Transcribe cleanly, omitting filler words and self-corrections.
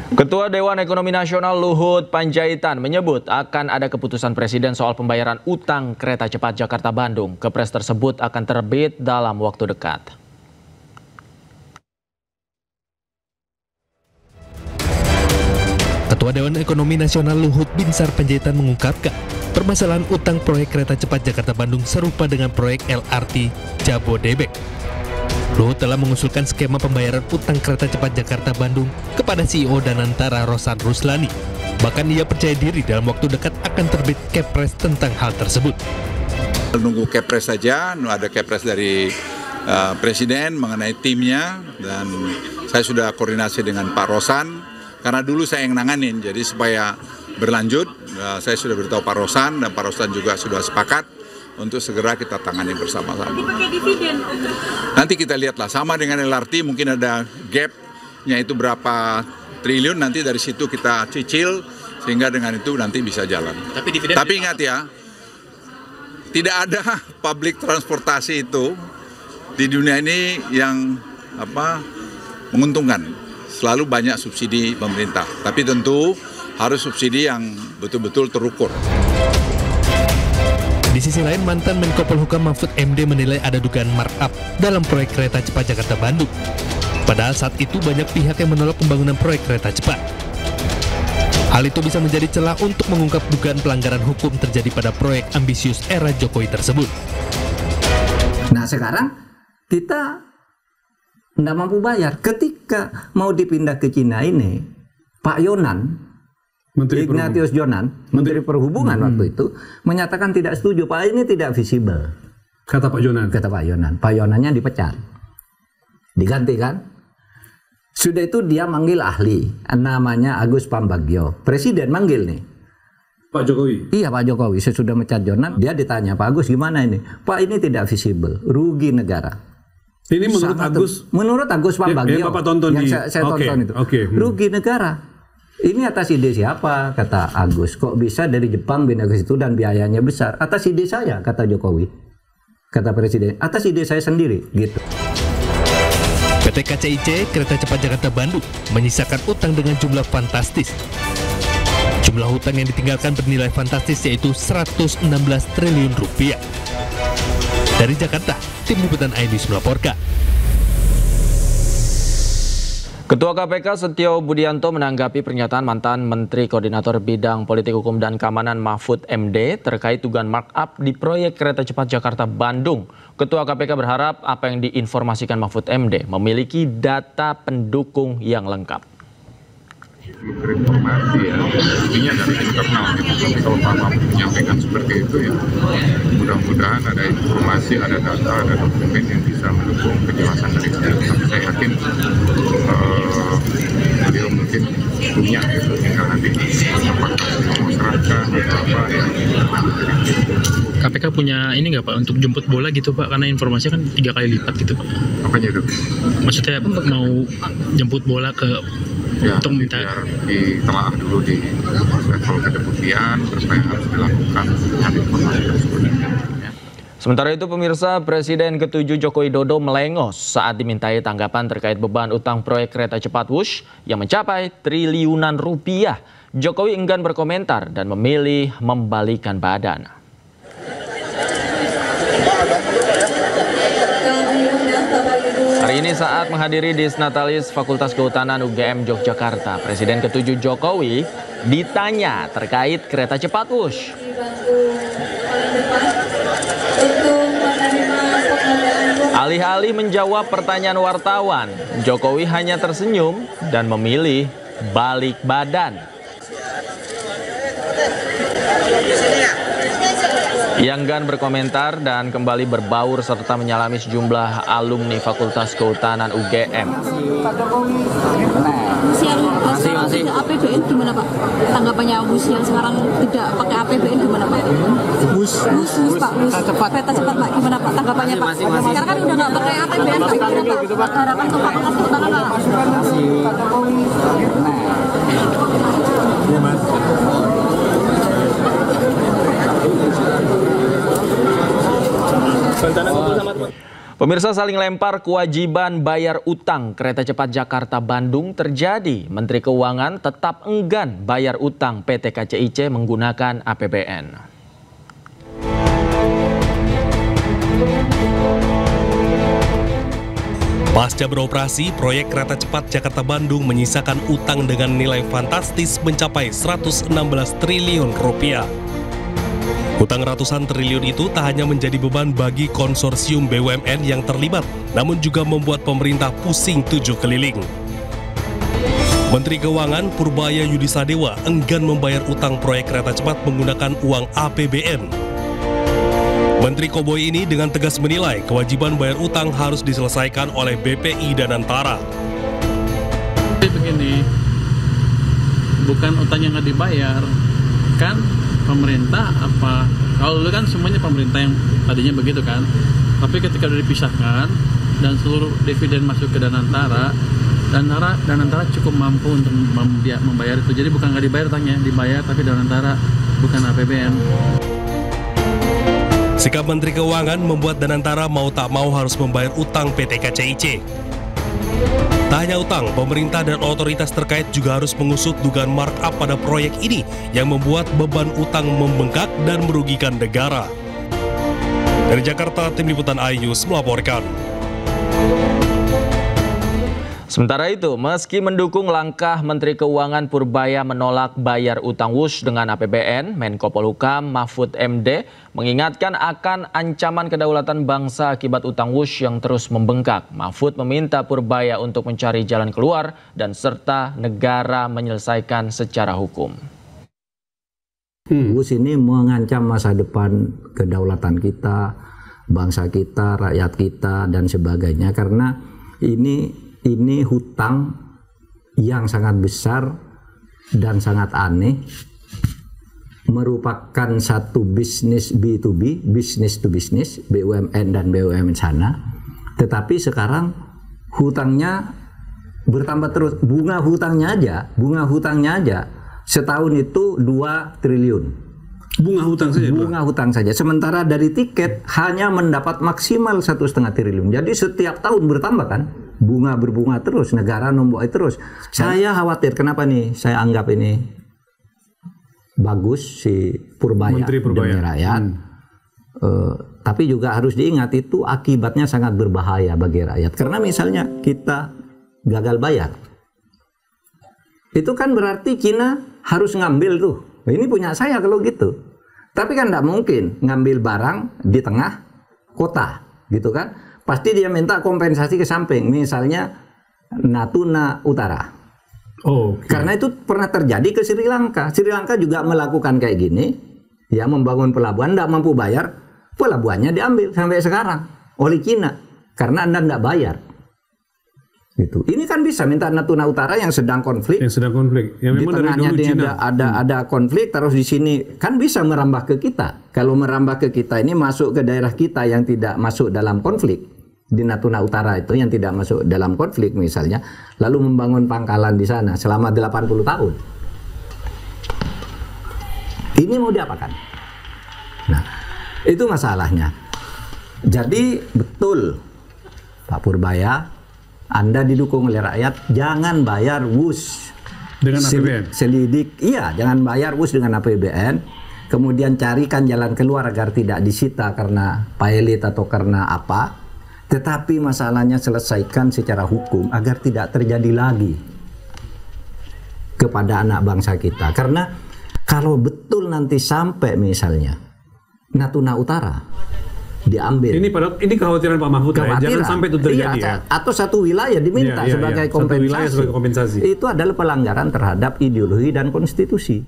Ketua Dewan Ekonomi Nasional Luhut Panjaitan menyebut akan ada keputusan Presiden soal pembayaran utang kereta cepat Jakarta-Bandung. Kepres tersebut akan terbit dalam waktu dekat. Ketua Dewan Ekonomi Nasional Luhut Binsar Panjaitan mengungkapkan permasalahan utang proyek kereta cepat Jakarta-Bandung serupa dengan proyek LRT Jabodebek. Luhut telah mengusulkan skema pembayaran utang kereta cepat Jakarta-Bandung kepada CEO Danantara Rosan Ruslani. Bahkan ia percaya diri dalam waktu dekat akan terbit Kepres tentang hal tersebut. Nunggu Kepres saja, ada Kepres dari Presiden mengenai timnya, dan saya sudah koordinasi dengan Pak Rosan, karena dulu saya yang nanganin, jadi supaya berlanjut, saya sudah beritahu Pak Rosan, dan Pak Rosan juga sudah sepakat untuk segera kita tangani bersama-sama. Nanti kita lihatlah, sama dengan LRT mungkin ada gap-nya itu berapa triliun, nanti dari situ kita cicil, sehingga dengan itu nanti bisa jalan. Tapi ingat ya, tidak ada public transportasi itu di dunia ini yang menguntungkan. Selalu banyak subsidi pemerintah, tapi tentu harus subsidi yang betul-betul terukur. Di sisi lain, mantan Menko Polhukam Mahfud MD menilai ada dugaan markup dalam proyek kereta cepat Jakarta-Bandung. Padahal saat itu banyak pihak yang menolak pembangunan proyek kereta cepat. Hal itu bisa menjadi celah untuk mengungkap dugaan pelanggaran hukum terjadi pada proyek ambisius era Jokowi tersebut. Nah sekarang kita tidak mampu bayar. Ketika mau dipindah ke Cina ini, Pak Yonan, Ignatius Jonan, Menteri Perhubungan waktu itu, menyatakan tidak setuju. Pak, ini tidak visible. Kata Pak Yonan. Kata Pak Yonan. Pak Yonannya dipecat. Diganti kan? Sudah itu dia manggil ahli. Namanya Agus Pambagio. Presiden manggil nih. Pak Jokowi? Iya, Pak Jokowi. Sesudah mecat Jonan, dia ditanya, Pak Agus gimana ini? Pak, ini tidak visible. Rugi negara. Ini menurut Agus? Menurut Agus Pambagio. Yang Bapak tonton saya tonton itu. Rugi negara. Ini atas ide siapa? Kata Agus. Kok bisa dari Jepang pindah ke situ dan biayanya besar? Atas ide saya, kata Jokowi. Kata Presiden, atas ide saya sendiri, gitu. PT KCIC Kereta Cepat Jakarta-Bandung menyisakan utang dengan jumlah fantastis. Jumlah hutang yang ditinggalkan bernilai fantastis yaitu 116 triliun rupiah. Dari Jakarta, Tim Liputan iNews melaporkan. Ketua KPK Setio Budianto menanggapi pernyataan mantan Menteri Koordinator Bidang Politik Hukum dan Keamanan Mahfud MD terkait dugaan markup di proyek kereta cepat Jakarta-Bandung. Ketua KPK berharap apa yang diinformasikan Mahfud MD memiliki data pendukung yang lengkap. Informasi ya, intinya dari internal gitu. Tapi kalau Pak Mahfud menyampaikan seperti itu ya, mudah-mudahan ada informasi, ada data, ada dokumen yang bisa mendukung kejelasan dari saya. Tapi saya yakin beliau mungkin punya gitu, tinggal nanti apakah memasyarakatkan atau apa ya. KPK punya ini nggak Pak untuk jemput bola gitu Pak, karena informasinya kan 3 kali lipat gitu Pak. Apanya itu? Maksudnya mau jemput bola ke ya, untuk minta ditelaah dulu di level kedeputian, terus apa yang harus dilakukan dengan informasi tersebut. Sementara itu pemirsa, Presiden ke-7 Joko Widodo melengos saat dimintai tanggapan terkait beban utang proyek kereta cepat Wush yang mencapai triliunan rupiah. Jokowi enggan berkomentar dan memilih membalikan badan. Hari ini saat menghadiri Disnatalis Fakultas Kehutanan UGM Yogyakarta, Presiden ke-7 Jokowi ditanya terkait kereta cepat Wush. Alih-alih menjawab pertanyaan wartawan, Jokowi hanya tersenyum dan memilih balik badan. Ia enggan berkomentar dan kembali berbaur serta menyalami sejumlah alumni Fakultas Kehutanan UGM. Masih APBN gimana Pak? Tanggapannya Wush yang sekarang tidak pakai APBN gimana Pak? Wush Pak, Wush kereta cepat Pak, gimana Pak? Tanggapannya Pak? Sekarang kan udah nggak pakai APBN Pak, gimana Pak? Harapan ke Fakultas Kehutanan Pak? Pemirsa, saling lempar kewajiban bayar utang kereta cepat Jakarta-Bandung terjadi. Menteri Keuangan tetap enggan bayar utang PT KCIC menggunakan APBN. Pasca beroperasi, proyek kereta cepat Jakarta-Bandung menyisakan utang dengan nilai fantastis mencapai 116 triliun rupiah. Utang ratusan triliun itu tak hanya menjadi beban bagi konsorsium BUMN yang terlibat, namun juga membuat pemerintah pusing tujuh keliling. Menteri Keuangan Purbaya Yudisadewa enggan membayar utang proyek kereta cepat menggunakan uang APBN. Menteri Koboi ini dengan tegas menilai kewajiban bayar utang harus diselesaikan oleh BPI dan Antara. Begini, bukan utang yang nggak dibayar, kan pemerintah apa? Kalau dulu kan semuanya pemerintah yang tadinya begitu kan, tapi ketika udah dipisahkan dan seluruh dividen masuk ke Danantara, Danantara cukup mampu untuk membayar itu. Jadi bukan nggak dibayar utangnya, dibayar tapi Danantara bukan APBN. Sikap Menteri Keuangan membuat Danantara mau tak mau harus membayar utang PT KCIC. Tak hanya utang, pemerintah dan otoritas terkait juga harus mengusut dugaan markup pada proyek ini yang membuat beban utang membengkak dan merugikan negara. Dari Jakarta, Tim Liputan iNews melaporkan. Sementara itu, meski mendukung langkah Menteri Keuangan Purbaya menolak bayar utang WUS dengan APBN, Menko Polhukam Mahfud MD mengingatkan akan ancaman kedaulatan bangsa akibat utang WUS yang terus membengkak. Mahfud meminta Purbaya untuk mencari jalan keluar dan serta negara menyelesaikan secara hukum. WUS ini mengancam masa depan kedaulatan kita, bangsa kita, rakyat kita, dan sebagainya, karena ini hutang yang sangat besar dan sangat aneh, merupakan satu bisnis B2B, bisnis to bisnis, BUMN dan BUMN sana. Tetapi sekarang hutangnya bertambah terus, bunga hutangnya aja setahun itu 2 triliun. Bunga hutang saja? Bunga hutang saja. Sementara dari tiket hanya mendapat maksimal 1,5 triliun. Jadi setiap tahun bertambah kan? Bunga berbunga terus, negara nombok terus. Saya khawatir, kenapa nih saya anggap ini bagus si Purbaya demi rakyat. Tapi juga harus diingat itu akibatnya sangat berbahaya bagi rakyat. Karena misalnya kita gagal bayar, itu kan berarti Cina harus ngambil tuh. Ini punya saya kalau gitu. Tapi kan tidak mungkin ngambil barang di tengah kota, gitu kan? Pasti dia minta kompensasi ke samping, misalnya Natuna Utara. Oh, okay. Karena itu pernah terjadi ke Sri Lanka. Sri Lanka juga melakukan kayak gini, ya, membangun pelabuhan, tidak mampu bayar, pelabuhannya diambil sampai sekarang oleh Cina karena Anda tidak bayar. Gitu. Ini kan bisa minta Natuna Utara yang sedang konflik. Yang sedang konflik. Yang di tengahnya dia ada konflik, terus di sini kan bisa merambah ke kita. Kalau merambah ke kita ini masuk ke daerah kita yang tidak masuk dalam konflik. Di Natuna Utara itu yang tidak masuk dalam konflik misalnya, lalu membangun pangkalan di sana selama 80 tahun. Ini mau diapakan? Nah, itu masalahnya. Jadi betul Pak Purbaya, Anda didukung oleh rakyat, jangan bayar WUS dengan APBN. Selidik, iya, jangan bayar WUS dengan APBN. Kemudian carikan jalan keluar agar tidak disita karena pilot atau karena apa. Tetapi masalahnya selesaikan secara hukum agar tidak terjadi lagi kepada anak bangsa kita. Karena kalau betul nanti sampai misalnya Natuna Utara diambil. Ini kekhawatiran Pak Mahfud, ya? Jangan sampai itu terjadi. Iya, atau satu wilayah diminta sebagai kompensasi. Satu wilayah sebagai kompensasi. Itu adalah pelanggaran terhadap ideologi dan konstitusi.